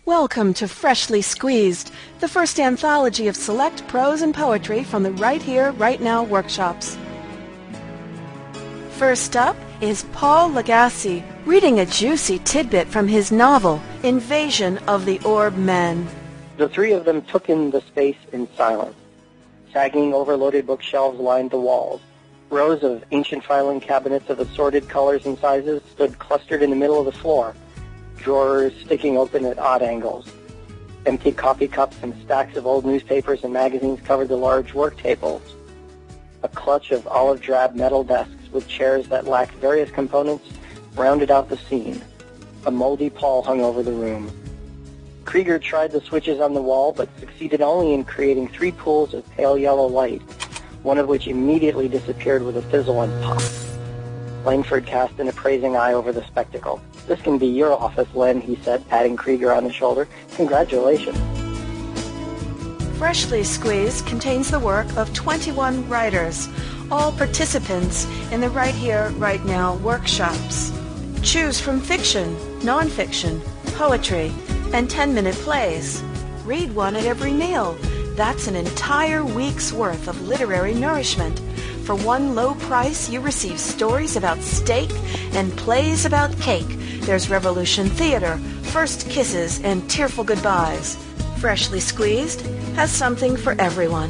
Welcome to Freshly Squeezed, the first anthology of select prose and poetry from the Right Here, Right Now workshops. First up is Paul Lagasse, reading a juicy tidbit from his novel, Invasion of the Orb Men. The three of them took in the space in silence. Sagging, overloaded bookshelves lined the walls. Rows of ancient filing cabinets of assorted colors and sizes stood clustered in the middle of the floor, drawers sticking open at odd angles. Empty coffee cups and stacks of old newspapers and magazines covered the large work tables. A clutch of olive drab metal desks with chairs that lacked various components rounded out the scene. A moldy pall hung over the room. Krieger tried the switches on the wall, but succeeded only in creating 3 pools of pale yellow light, one of which immediately disappeared with a fizzle and pop. Langford cast an appraising eye over the spectacle. "This can be your office, Len," he said, patting Krieger on the shoulder. "Congratulations." Freshly Squeezed contains the work of 21 writers, all participants in the Right Here, Right Now workshops. Choose from fiction, nonfiction, poetry, and 10-minute plays. Read one at every meal. That's an entire week's worth of literary nourishment. For one low price, you receive stories about steak and plays about cake. There's Revolution Theater, First Kisses, and Tearful Goodbyes. Freshly Squeezed has something for everyone.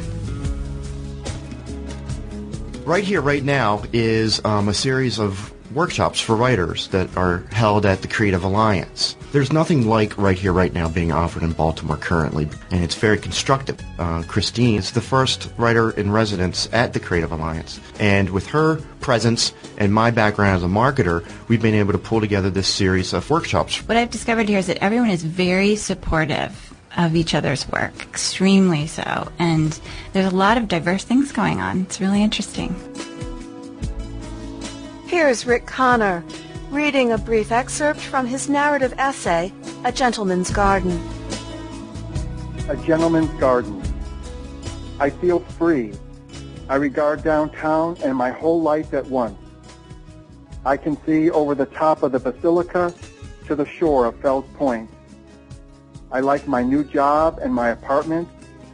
Right Here, Right Now is a series of workshops for writers that are held at the Creative Alliance. There's nothing like Right Here, Right Now being offered in Baltimore currently, and it's very constructive. Christine is the first writer in residence at the Creative Alliance, and with her presence and my background as a marketer, we've been able to pull together this series of workshops. What I've discovered here is that everyone is very supportive of each other's work, extremely so, and there's a lot of diverse things going on. It's really interesting. Here's Rick Connor, reading a brief excerpt from his narrative essay, A Gentleman's Garden. A gentleman's garden. I feel free. I regard downtown and my whole life at once. I can see over the top of the Basilica to the shore of Fells Point. I like my new job and my apartment.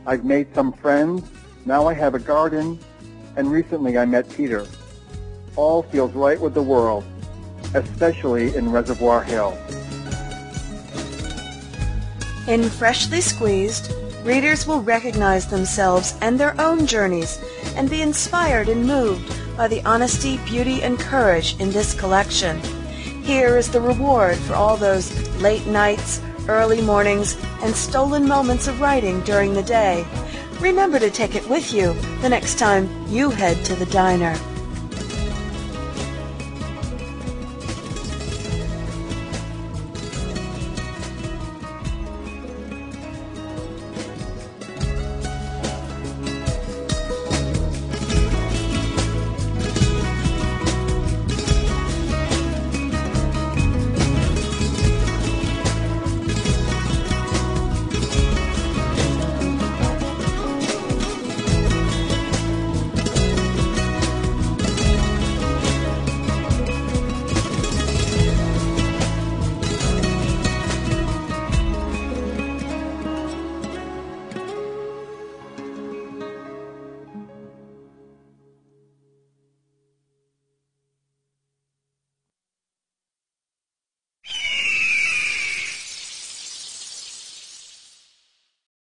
I've made some friends. Now I have a garden. And recently I met Peter. All feels right with the world, especially in Reservoir Hill. In Freshly Squeezed, readers will recognize themselves and their own journeys and be inspired and moved by the honesty, beauty, and courage in this collection. Here is the reward for all those late nights, early mornings, and stolen moments of writing during the day. Remember to take it with you the next time you head to the diner.